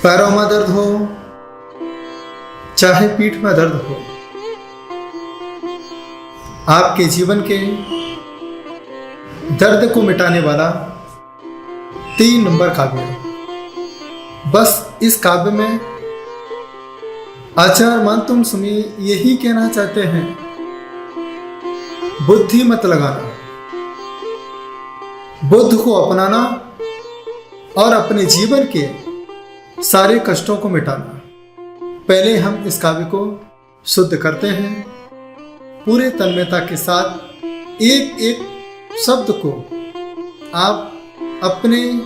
पैरों में दर्द हो, चाहे पीठ में दर्द हो, आपके जीवन के दर्द को मिटाने वाला 3 नंबर काव्य है। बस इस काव्य में आचार्य मानतुम सुमी यही कहना चाहते हैं, बुद्धि मत लगाना, बुद्ध को अपनाना और अपने जीवन के सारे कष्टों को मिटाना। पहले हम इस काव्य को शुद्ध करते हैं, पूरे तन्मयता के साथ एक एक शब्द को आप अपने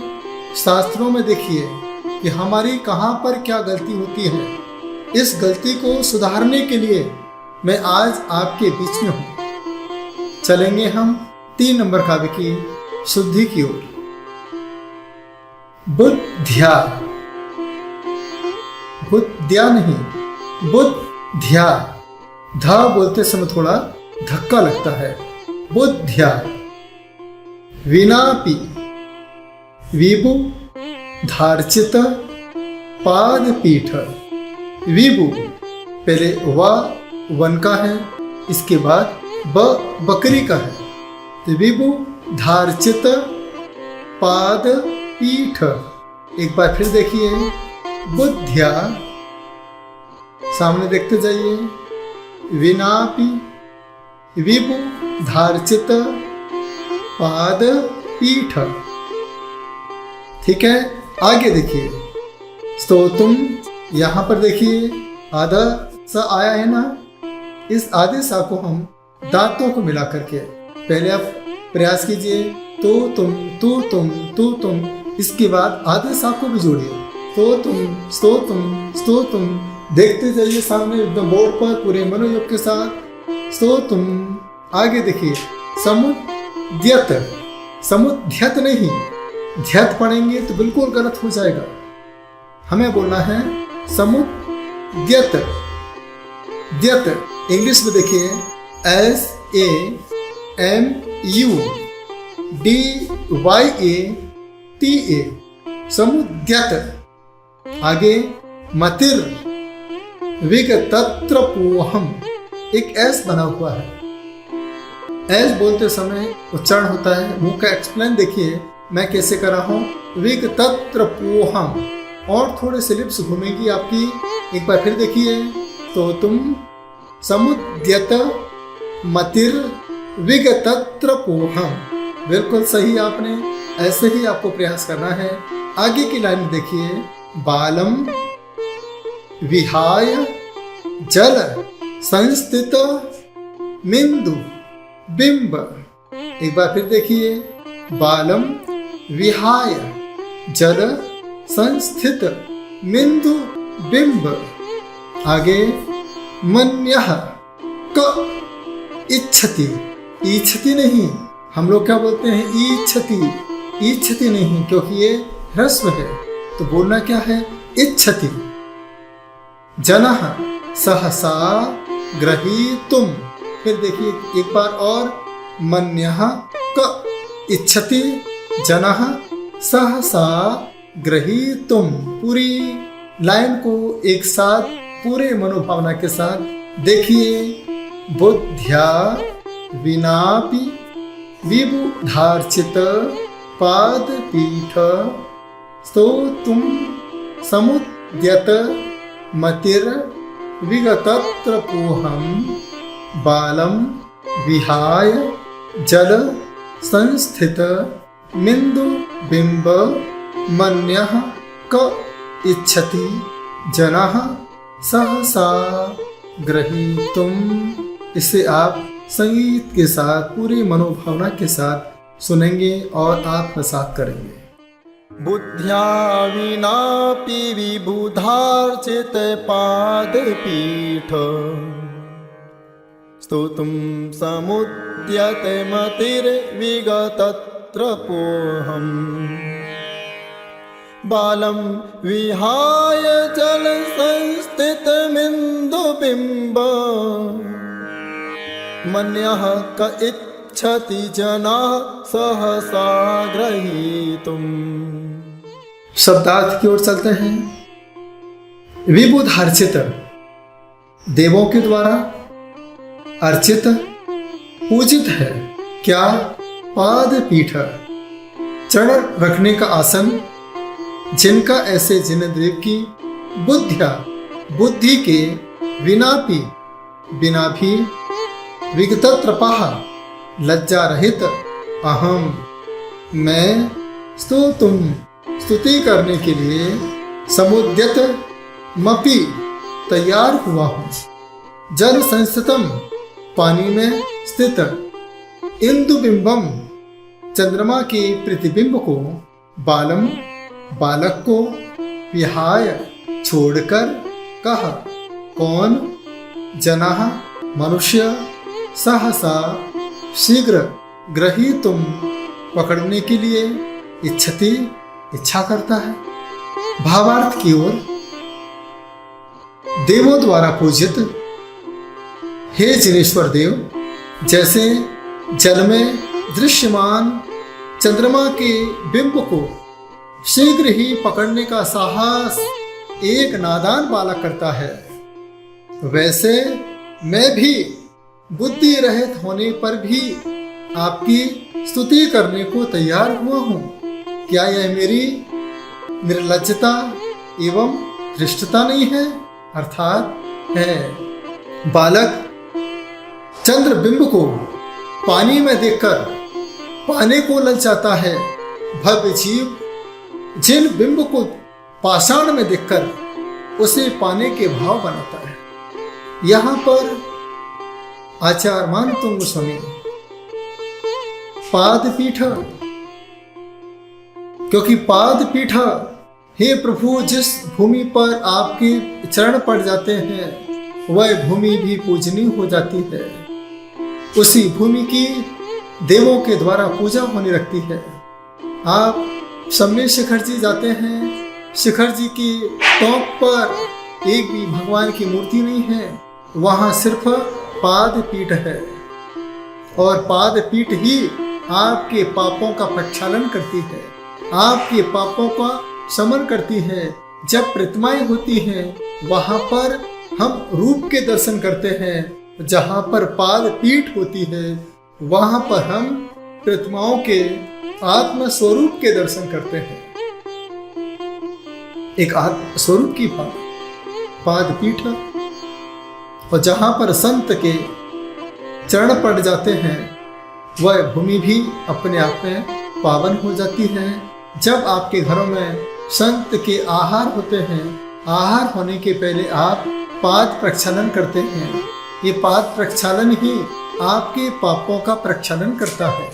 शास्त्रों में देखिए कि हमारी कहाँ पर क्या गलती होती है। इस गलती को सुधारने के लिए मैं आज आपके बीच में हूँ। चलेंगे हम 3 नंबर काव्य की शुद्धि की ओर। बुद्ध्या, बुद्ध्या नहीं, बुद्ध्या। धा बोलते समय थोड़ा धक्का लगता है। बुद्ध्या। विनापि, विभु धार्चित पाद पीठ। विभु पहले वन का है, इसके बाद बकरी का है। तो विभु धार्चित पाद पीठ। एक बार फिर देखिए, बुद्ध्या, सामने देखते जाइए। विनापि विभु धार्चित पाद पीठ। ठीक है, आगे देखिए। स्तोतुम, यहां पर देखिए आधा सा आया है ना। इस आधे सा को हम दांतों को मिला करके पहले आप प्रयास कीजिए। तो तुम, तू तुम, तू तुम। इसके बाद आधे सा को भी जोड़िए। तो तुम, स्तो तुम, स्तो तुम। देखते जाइए सामने एकदम बोर्ड पर पूरे मनोयोग के साथ। स्तो तुम। आगे देखिए, समुद्यत। समुद्यत नहीं, ध्यत पढ़ेंगे तो बिल्कुल गलत हो जाएगा। हमें बोलना है समुद्यत। द्यत इंग्लिश में देखिए SAMUDYATA। समुद्यत। आगे मतिर विगतत्रपोहम। एक एस बना हुआ है। एस बोलते समय उच्चारण होता है। मुंह का एक्सप्लेन देखिए मैं कैसे कर रहा हूं। विगतत्रपोहम। और थोड़े से लिप्स घूमेगी आपकी। एक बार फिर देखिए। तो तुम समुद्यत मतिर विगतत्रपोहम। बिल्कुल सही आपने, ऐसे ही आपको प्रयास करना है। आगे की लाइन देखिए। बालम विहाय जल संस्थित मिंदु बिंब। एक बार फिर देखिए। बालम विहाय जल संस्थित मिंदु बिंब। आगे मन्यः क इच्छति। इच्छति नहीं, हम लोग क्या बोलते हैं? इच्छति। इच्छति नहीं, क्योंकि ये ह्रस्व है, तो बोलना क्या है? इच्छति। जनः सहसा ग्रहीतुम। फिर देखिए एक बार और। मन्यः क इच्छति जनः सहसा ग्रहीतुम। पूरी लाइन को एक साथ पूरे मनोभावना के साथ देखिए। बुद्ध्या विनापि विभु धार्चित पाद पीठ। स्तोतुम समुद्यत मतिर विगतत्रपोहम। बालम विहाय जल संस्थित मिंदु बिंब। मन्यः क इच्छति जनः सहसा ग्रहीतुम। इसे आप संगीत के साथ पूरी मनोभावना के साथ सुनेंगे और आत्मसात करेंगे। बुद्ध्या विनापि विबुधार्चित पादपीठ। स्तोतुं समुद्यत मतिर्विगतत्रपोहम्। बालं विहाय जल संस्थितमिन्दुबिम्ब। मन्यः क इच्छति जनाः सहसा ग्रहीतुम्। शब्दार्थ की ओर चलते हैं। विबुध अर्चित, देवों के द्वारा अर्चित पूजित है क्या? पाद पीठ, चरण रखने का आसन, जिनका ऐसे जिनदेव की बुद्धि के बिना भी विगतत्रपाः लज्जा रहित अहम मैं स्तुति करने के लिए समुद्यत मपि तैयार हुआ हूँ। जल संस्थितम, पानी में स्थित, इंदु बिंबम, चंद्रमा के प्रतिबिंब को, बालम, बालक को, विहाय, छोड़कर, कहा, कौन, जनाः, मनुष्य, सहसा, शीघ्र, ग्रहीतुम, पकड़ने के लिए, इच्छति, इच्छा करता है। भावार्थ की ओर, देवों द्वारा पूजित हे जिनेश्वर देव, जैसे जल में दृश्यमान चंद्रमा के बिंब को शीघ्र ही पकड़ने का साहस एक नादान बालक करता है, वैसे मैं भी बुद्धि रहित होने पर भी आपकी स्तुति करने को तैयार हुआ हूँ। क्या यह मेरी निर्लज्जता एवं धृष्टता नहीं है? अर्थात है, बालक चंद्र बिंब को पानी में देखकर पाने को ललचाता है, भव्य जीव जिन बिंब को पाषाण में देखकर उसे पाने के भाव बनाता है। यहाँ पर आचार्य मानतुंग गोस्वामी पाद पीठ, क्योंकि पाद पीठ, हे प्रभु, जिस भूमि पर आपके चरण पड़ जाते हैं वह भूमि भी पूजनीय हो जाती है। उसी भूमि की देवों के द्वारा पूजा होने लगती है। आप सम्य शिखर जी जाते हैं, शिखर जी की टॉप पर एक भी भगवान की मूर्ति नहीं है, वहाँ सिर्फ पाद पीठ है और पाद पीठ ही आपके पापों का प्रक्षालन करती है, आपके पापों का शमन करती है। जब प्रतिमाएं होती हैं वहाँ पर हम रूप के दर्शन करते हैं, जहाँ पर पाद पीठ होती है वहाँ पर हम प्रतिमाओं के आत्म स्वरूप के दर्शन करते हैं। एक आत्म स्वरूप की पाद पीठ, और जहाँ पर संत के चरण पड़ जाते हैं वह भूमि भी अपने आप में पावन हो जाती है। जब आपके घरों में संत के आहार होते हैं, आहार होने के पहले आप पाद प्रक्षालन करते हैं। ये पाद प्रक्षालन ही आपके पापों का प्रक्षालन करता है,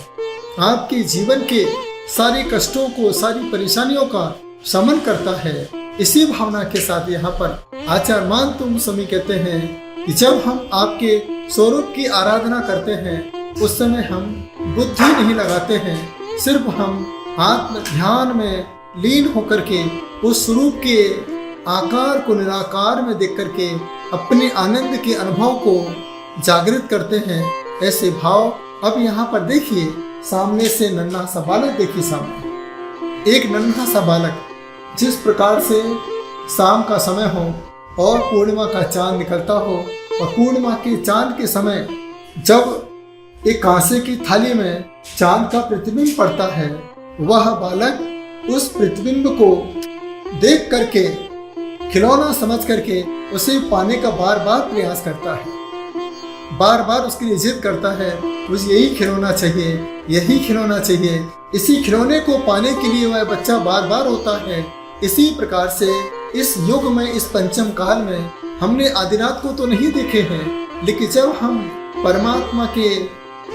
आपके जीवन के सारे कष्टों को, सारी परेशानियों का शमन करता है। इसी भावना के साथ यहाँ पर आचार्य मानतुंग गोस्वामी कहते हैं कि जब हम आपके स्वरूप की आराधना करते हैं उस समय हम बुद्धि नहीं लगाते हैं, सिर्फ हम आत्म ध्यान में लीन होकर के उस स्वरूप के आकार को निराकार में देख करके अपने आनंद के अनुभव को जागृत करते हैं। ऐसे भाव अब यहाँ पर देखिए, सामने से नन्हा सा बालक देखिए, सामने एक नन्हा सा बालक जिस प्रकार से शाम का समय हो और पूर्णिमा का चांद निकलता हो, और पूर्णिमा के चांद के समय जब एक कांसे की थाली में चांद का प्रतिबिंब पड़ता है, वह बालक उस प्रतिबिंब को देख करके, खिलौना समझ करके उसे पाने का बार बार प्रयास करता है, बार बार उसके लिए जिद करता है, मुझे यही खिलौना चाहिए, यही खिलौना चाहिए। इसी खिलौने को पाने के लिए वह बच्चा बार बार होता है। इसी प्रकार से इस युग में, इस पंचम काल में हमने आदिनाथ को तो नहीं देखे हैं, लेकिन जब हम परमात्मा के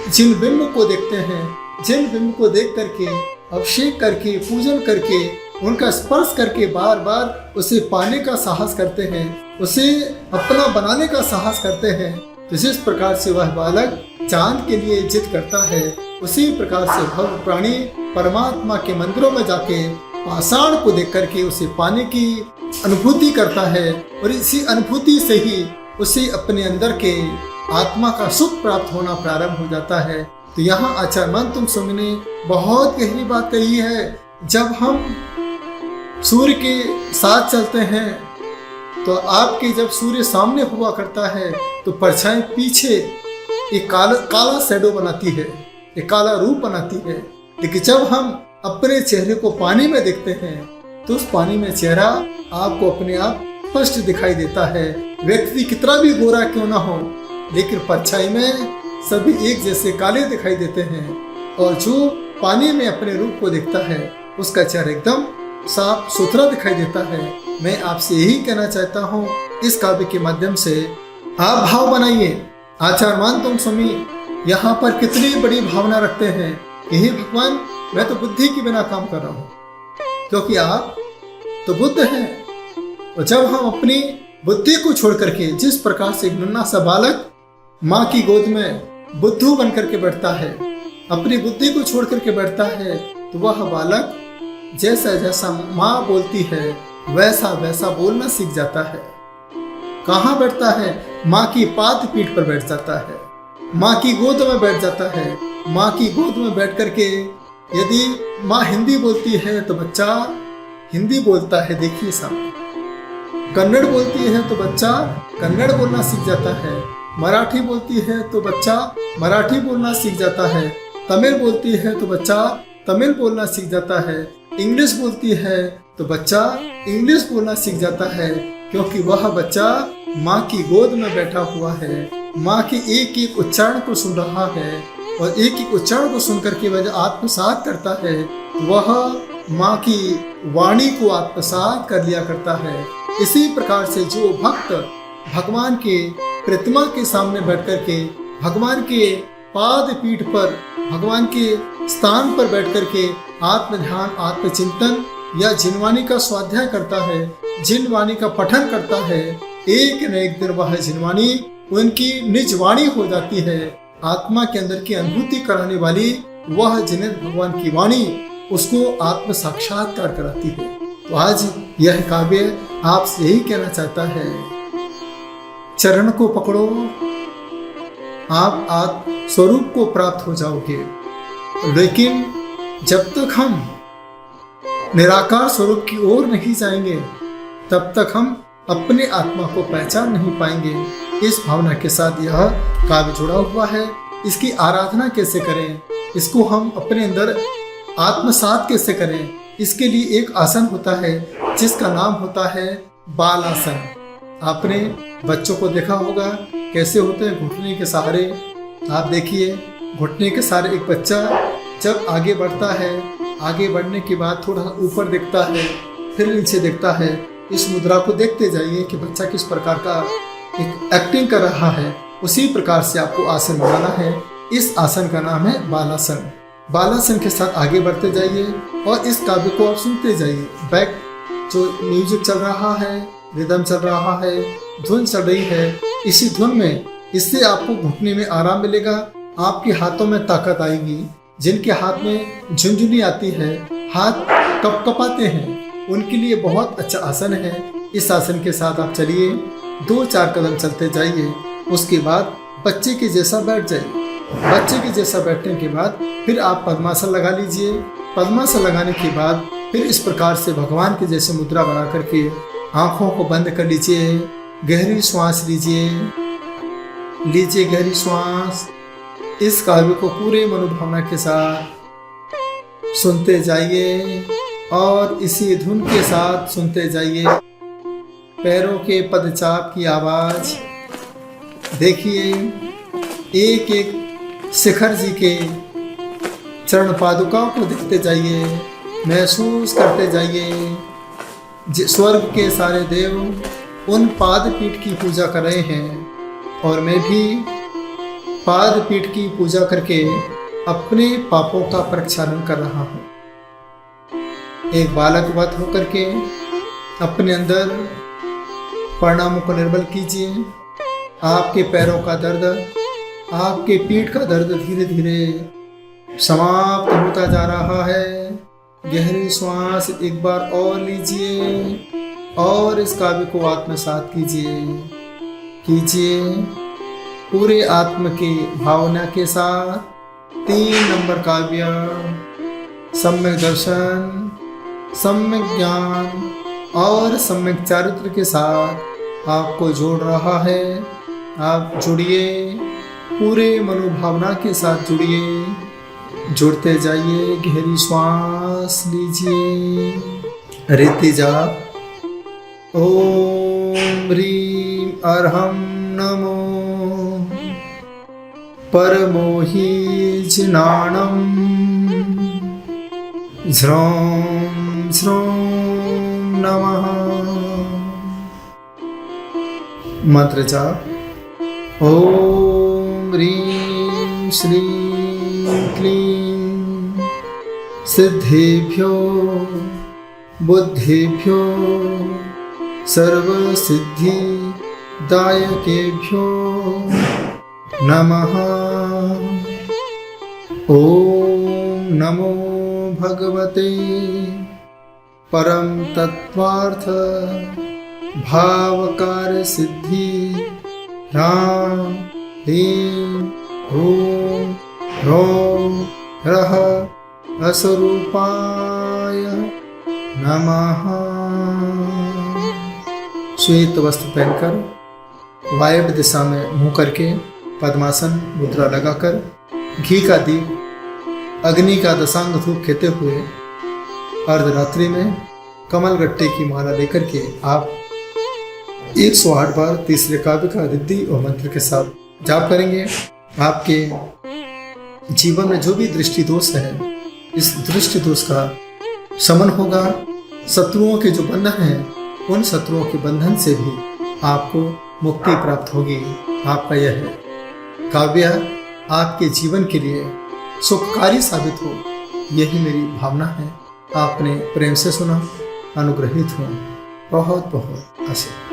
जिन बिंब को देखते हैं, जिन बिंब को देख करके, अभिषेक करके, पूजन करके, उनका स्पर्श करके बार बार उसे पाने का साहस करते हैं, उसे अपना बनाने का साहस करते हैं, तो जिस प्रकार से वह बालक चांद के लिए जिद करता है, उसी प्रकार से भव प्राणी परमात्मा के मंदिरों में जाके पाषाण को देख करके उसे पाने की अनुभूति करता है, और इसी अनुभूति से ही उसे अपने अंदर के आत्मा का सुख प्राप्त होना प्रारंभ हो जाता है। तो यहाँ आचार्य मानतुंग गोस्वामी ने बहुत गहरी बात कही है। जब हम सूर्य के साथ चलते हैं तो आपके जब सूर्य सामने हुआ करता है तो परछाई पीछे एक काला शैडो बनाती है, एक काला रूप बनाती है। लेकिन जब हम अपने चेहरे को पानी में देखते हैं तो उस पानी में चेहरा आपको अपने आप स्पष्ट दिखाई देता है। व्यक्ति कितना भी गोरा क्यों ना हो, लेकिन परछाई में सभी एक जैसे काले दिखाई देते हैं। और जो पानी में अपने रूप को देखता है उसका चेहरा एकदम साफ सुथरा दिखाई देता है। मैं आपसे यही कहना चाहता हूँ, इस काव्य के माध्यम से आप भाव बनाइए। आचार्य मानतोंग स्वामी यहाँ पर कितनी बड़ी भावना रखते हैं कि हे भगवान, मैं तो बुद्धि के बिना काम कर रहा हूँ, क्योंकि आप तो बुद्ध हैं। और जब हम अपनी बुद्धि को छोड़ करके, जिस प्रकार से एक नन्हा सा बालक माँ की गोद में बुद्धू बन करके बैठता है, अपनी बुद्धि को छोड़ करके बैठता है, तो वह बालक जैसा जैसा माँ बोलती है वैसा वैसा बोलना सीख जाता है। कहाँ बैठता है? माँ की पाद पीठ पर बैठ जाता है, माँ की गोद में बैठ जाता है। माँ की गोद में बैठ करके यदि माँ हिंदी बोलती है तो बच्चा हिंदी बोलता है। देखिए सामने कन्नड़ बोलती है तो बच्चा कन्नड़ बोलना सीख जाता है। मराठी बोलती है तो बच्चा मराठी बोलना सीख जाता है। तमिल बोलती है तो बच्चा तमिल बोलना सीख जाता है। इंग्लिश बोलती है तो बच्चा इंग्लिश बोलना सीख जाता है, क्योंकि वह बच्चा माँ की गोद में बैठा हुआ है, माँ के एक एक उच्चारण को सुन रहा है। और एक एक उच्चारण को सुनकर के वह आत्मसात करता है, वह माँ की वाणी को आत्मसात कर लिया करता है। इसी प्रकार से जो भक्त भगवान के प्रतिमा के सामने बैठ करके, भगवान के पाद पीठ पर, भगवान के स्थान पर बैठ करके आत्म ध्यान, आत्मचिंतन या जिनवाणी का स्वाध्याय करता है, जिनवाणी का पठन करता है, एक न एक दिन वह जिनवाणी उनकी निज वाणी हो जाती है। आत्मा के अंदर की अनुभूति कराने वाली वह जिनेन्द्र भगवान की वाणी उसको आत्म साक्षात्कार कराती है। तो आज यह काव्य आपसे यही कहना चाहता है, चरण को पकड़ो, आप आत्म स्वरूप को प्राप्त हो जाओगे। लेकिन जब तक हम निराकार स्वरूप की ओर नहीं जाएंगे तब तक हम अपने आत्मा को पहचान नहीं पाएंगे। इस भावना के साथ यह काव्य जुड़ा हुआ है। इसकी आराधना कैसे करें, इसको हम अपने अंदर आत्मसात कैसे करें, इसके लिए एक आसन होता है जिसका नाम होता है बालासन। आपने बच्चों को देखा होगा कैसे होते हैं, घुटने के सहारे। आप देखिए घुटने के सहारे एक बच्चा जब आगे बढ़ता है, आगे बढ़ने के बाद थोड़ा ऊपर देखता है, फिर नीचे देखता है। इस मुद्रा को देखते जाइए कि बच्चा किस प्रकार का एक एक्टिंग कर रहा है। उसी प्रकार से आपको आसन बनाना है। इस आसन का नाम है बालासन। बालासन के साथ आगे बढ़ते जाइए और इस काव्य को आप सुनते जाइए। बैक जो म्यूजिक चल रहा है, रिदम चल रहा है, धुन चल रही है, इसी धुन में इससे आपको घुटने में आराम मिलेगा, आपके हाथों में ताकत आएगी। जिनके हाथ में झुंझुनी आती है, हाथ कपकपाते हैं, उनके लिए बहुत अच्छा आसन है। इस आसन के साथ आप चलिए, 2-4 कदम चलते जाइए, उसके बाद बच्चे के जैसा बैठ जाइए। बच्चे के जैसा बैठने के बाद फिर आप पद्मासन लगा लीजिए। पद्मासन लगाने के बाद फिर इस प्रकार से भगवान के जैसे मुद्रा बना करके आंखों को बंद कर लीजिए। गहरी श्वास लीजिए, गहरी श्वास। इस काव्य को पूरे मनोभावना के साथ सुनते जाइए और इसी धुन के साथ सुनते जाइए। पैरों के पदचाप की आवाज देखिए, एक एक शिखर जी के चरण पादुकाओं को देखते जाइए, महसूस करते जाइए। स्वर्ग के सारे देव उन पाद पीठ की पूजा कर रहे हैं और मैं भी पाद पीठ की पूजा करके अपने पापों का प्रक्षालन कर रहा हूँ। एक बालकवत होकर के अपने अंदर परिणामों को निर्मल कीजिए। आपके पैरों का दर्द, आपके पीठ का दर्द धीरे धीरे समाप्त होता जा रहा है। गहरी श्वास एक बार और लीजिए और इस काव्य को आत्मसात कीजिए पूरे आत्म की भावना के साथ। 3 नंबर काव्य, सम्यक दर्शन, सम्यक ज्ञान और सम्यक चारित्र के साथ आपको जोड़ रहा है। आप जुड़िए, पूरे मनोभावना के साथ जुड़िए, जुड़ते जाइए। गहरी श्वास लीजिए। रीति जाप। ओम ह्रीं अर्हं नमो परमोहि जिनाणं झ्रौं झ्रौं नमः। मंत्र जाप। ओम ह्रीं श्रीं क्लीं सिद्धेभ्यो बुद्धिभ्यो सर्वसिद्धि दायकेभ्यो नमः। ओम नमो भगवते परम तत्वार्थ भावकार सिद्धि ह्रां ह्रीं ह्रूं ह्रौं ह्रः असरूपाय नमः। श्वेत वस्त्र पहनकर वायव्य दिशा में मुंह करके पद्मासन मुद्रा लगाकर घी का दीप अग्नि का दशांग धूप खेते हुए अर्धरात्रि में कमल गट्टे की माला लेकर के आप 108 बार तीसरे काव्य का रिद्धि और मंत्र के साथ जाप करेंगे। आपके जीवन में जो भी दृष्टि दोष है, इस दृष्टि दोष का शमन होगा। शत्रुओं के जो बंधन हैं, उन शत्रुओं के बंधन से भी आपको मुक्ति प्राप्त होगी। आपका यह काव्य आपके जीवन के लिए सुखकारी साबित हो, यही मेरी भावना है। आपने प्रेम से सुना, अनुग्रहित हुआ। बहुत बहुत आशीर्वाद।